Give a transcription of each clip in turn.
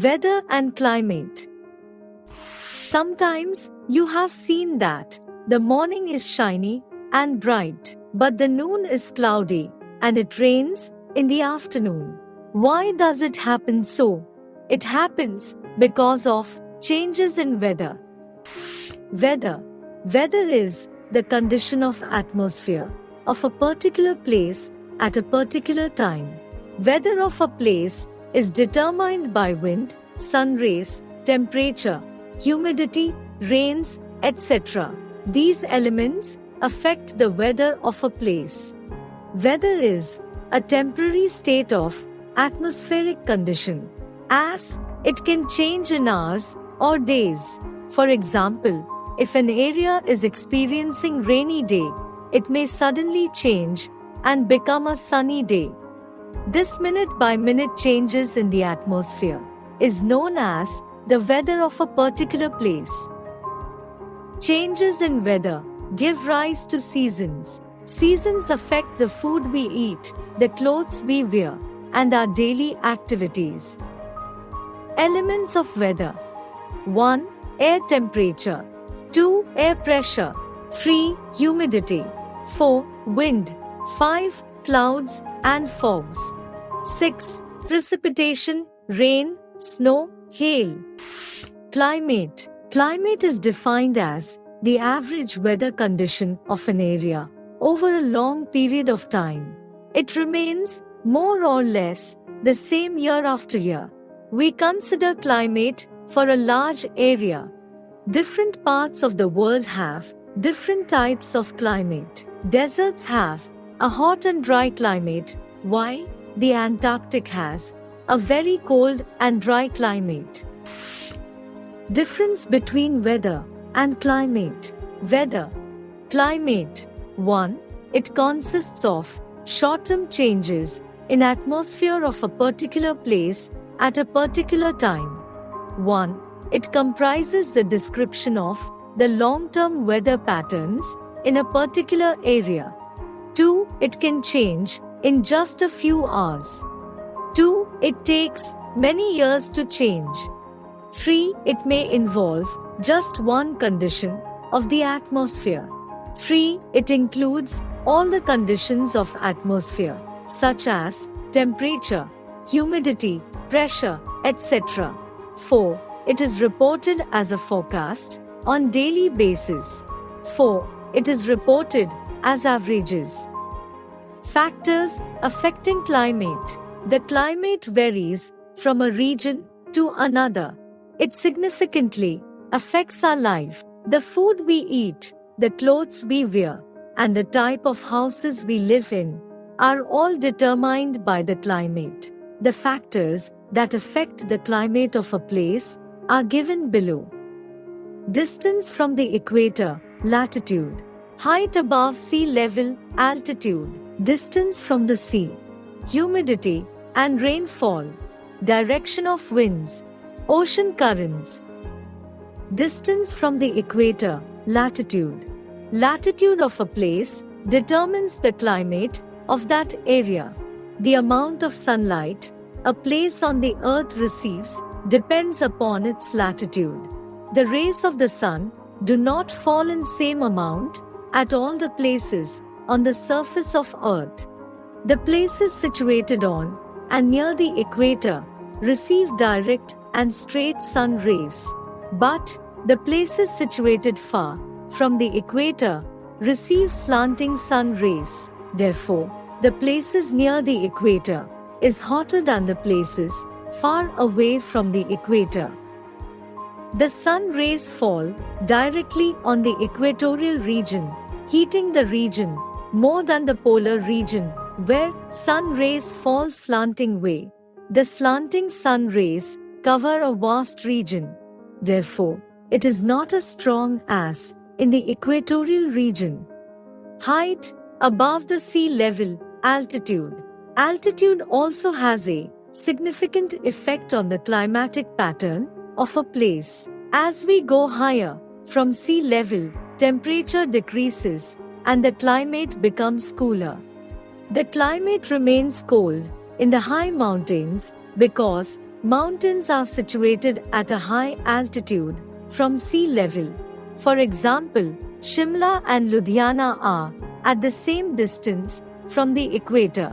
Weather and climate. Sometimes you have seen that the morning is shiny and bright, but the noon is cloudy and it rains in the afternoon. Why does it happen so? It happens because of changes in weather. Weather. Weather is the condition of atmosphere of a particular place at a particular time. Weather of a place is determined by wind, sun rays, temperature, humidity, rains, etc. These elements affect the weather of a place. Weather is a temporary state of atmospheric condition, as it can change in hours or days. For example, if an area is experiencing rainy day, it may suddenly change and become a sunny day. This minute-by-minute changes in the atmosphere is known as the weather of a particular place. Changes in weather give rise to seasons. Seasons affect the food we eat, the clothes we wear, and our daily activities. Elements of weather. 1. Air temperature. 2. Air pressure. 3. Humidity. 4. Wind. 5. Clouds and fogs. 6. Precipitation, rain, snow, hail. Climate. Climate is defined as the average weather condition of an area over a long period of time. It remains more or less the same year after year. We consider climate for a large area. Different parts of the world have different types of climate. Deserts have a hot and dry climate, while the Antarctic has a very cold and dry climate. Difference between weather and climate. Weather. Climate. 1. It consists of short-term changes in atmosphere of a particular place at a particular time. 1. It comprises the description of the long-term weather patterns in a particular area. 2. It can change in just a few hours. 2. It takes many years to change. 3. It may involve just one condition of the atmosphere. 3. It includes all the conditions of atmosphere, such as temperature, humidity, pressure, etc. 4. It is reported as a forecast on daily basis. 4. It is reported as averages. Factors affecting climate. The climate varies from a region to another. It significantly affects our life. The food we eat, the clothes we wear, and the type of houses we live in are all determined by the climate. The factors that affect the climate of a place are given below. Distance from the equator, latitude. Height above sea level, altitude. Distance from the sea. Humidity and rainfall. Direction of winds. Ocean currents. Distance from the equator, latitude. Latitude of a place determines the climate of that area. The amount of sunlight a place on the earth receives depends upon its latitude. The rays of the sun do not fall in same amount at all the places on the surface of earth. The places situated on and near the equator receive direct and straight sun rays, but the places situated far from the equator receive slanting sun rays. Therefore, the places near the equator is hotter than the places far away from the equator. The sun rays fall directly on the equatorial region, heating the region more than the polar region, where sun rays fall slanting way. The slanting sun rays cover a vast region. Therefore, it is not as strong as in the equatorial region. Height above the sea level, altitude. Altitude also has a significant effect on the climatic pattern of a place. As we go higher from sea level, temperature decreases and the climate becomes cooler. The climate remains cold in the high mountains because Mountains are situated at a high altitude from sea level. For example, Shimla and Ludhiana are at the same distance from the equator.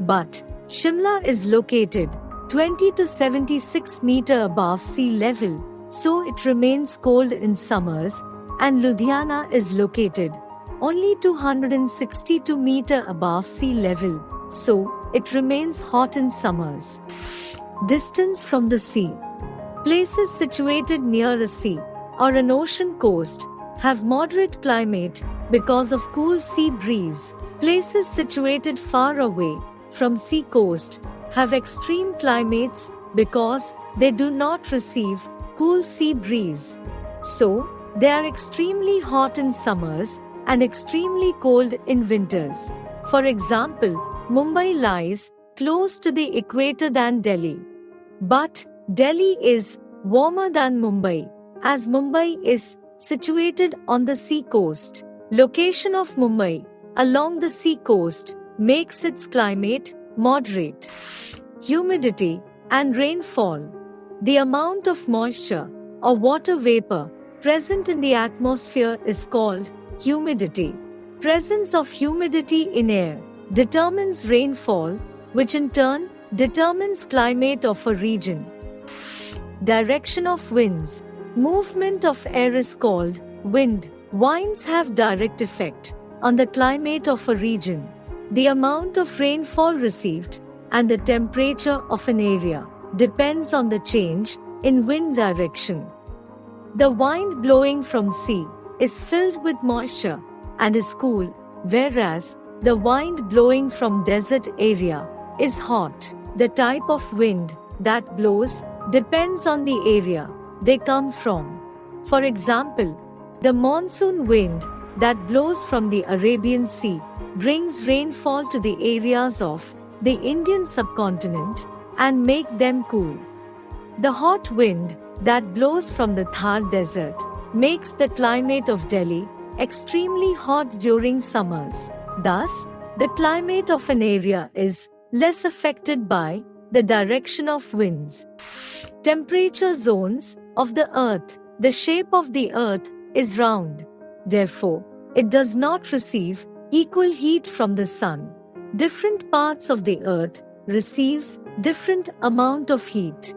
But Shimla is located 20 to 76 meters above sea level, so it remains cold in summers, and Ludhiana is located only 262 meters above sea level, so it remains hot in summers. Distance from the sea. Places situated near a sea or an ocean coast have moderate climate because of cool sea breeze. Places situated far away from sea coast have extreme climates because they do not receive cool sea breeze. So, they are extremely hot in summers and extremely cold in winters. For example, Mumbai lies close to the equator than Delhi. But Delhi is warmer than Mumbai, as Mumbai is situated on the sea coast. Location of Mumbai along the sea coast makes its climate moderate. Humidity and rainfall. The amount of moisture or water vapor present in the atmosphere is called humidity. Presence of humidity in air determines rainfall, which in turn determines climate of a region. Direction of winds. Movement of air is called wind. Winds have direct effect on the climate of a region. The amount of rainfall received and the temperature of an area depends on the change in wind direction. The wind blowing from sea is filled with moisture and is cool, whereas the wind blowing from desert area is hot. The type of wind that blows depends on the area they come from. For example, the monsoon wind that blows from the Arabian Sea brings rainfall to the areas of the Indian subcontinent and make them cool. The hot wind that blows from the Thar Desert makes the climate of Delhi extremely hot during summers. Thus, the climate of an area is less affected by the direction of winds. Temperature zones of the earth. The shape of the earth is round. Therefore, it does not receive equal heat from the sun. Different parts of the earth receives different amount of heat.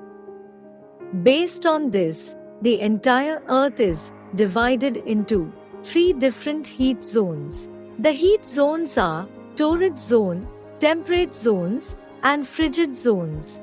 Based on this, the entire earth is divided into 3 different heat zones. The heat zones are torrid zone, temperate zones, and frigid zones.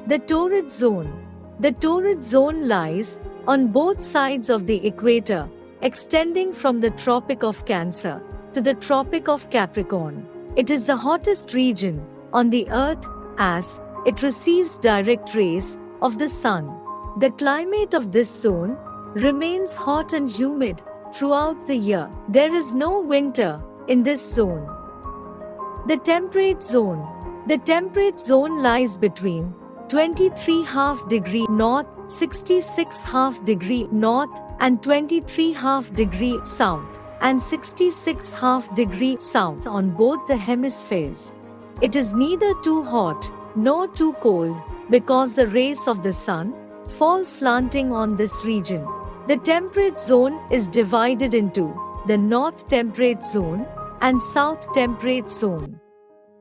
The torrid zone. The torrid zone lies on both sides of the equator, extending from the Tropic of Cancer to the Tropic of Capricorn. It is the hottest region on the earth as it receives direct rays of the sun. The climate of this zone remains hot and humid throughout the year. There is no winter in this zone. The temperate zone. The temperate zone lies between 23.5° north, 66.5° north, and 23.5° south, and 66.5° south on both the hemispheres. It is neither too hot nor too cold because the rays of the sun fall slanting on this region. The temperate zone is divided into the North Temperate Zone and South Temperate Zone.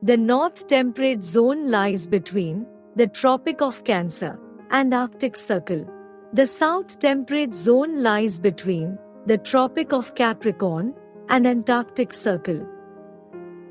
The North Temperate Zone lies between the Tropic of Cancer and Arctic Circle. The South Temperate Zone lies between the Tropic of Capricorn and Antarctic Circle.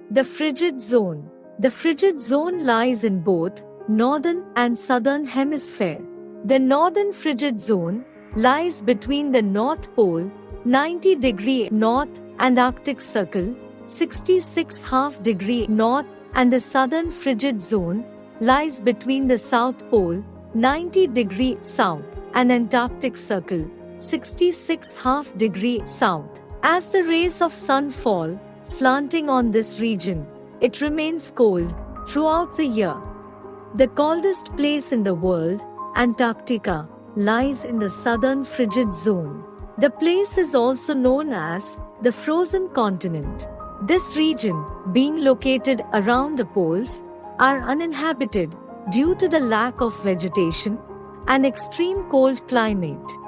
The Frigid Zone. The frigid zone lies in both northern and southern hemisphere. The northern frigid zone lies between the North Pole, 90° north, and Arctic Circle, 66.5° north, and the southern frigid zone lies between the South Pole, 90° south, and Antarctic Circle, 66.5° south. As the rays of sun fall slanting on this region, it remains cold throughout the year. The coldest place in the world, Antarctica, lies in the southern frigid zone. The place is also known as the frozen continent. This region, being located around the poles, are uninhabited due to the lack of vegetation and extreme cold climate.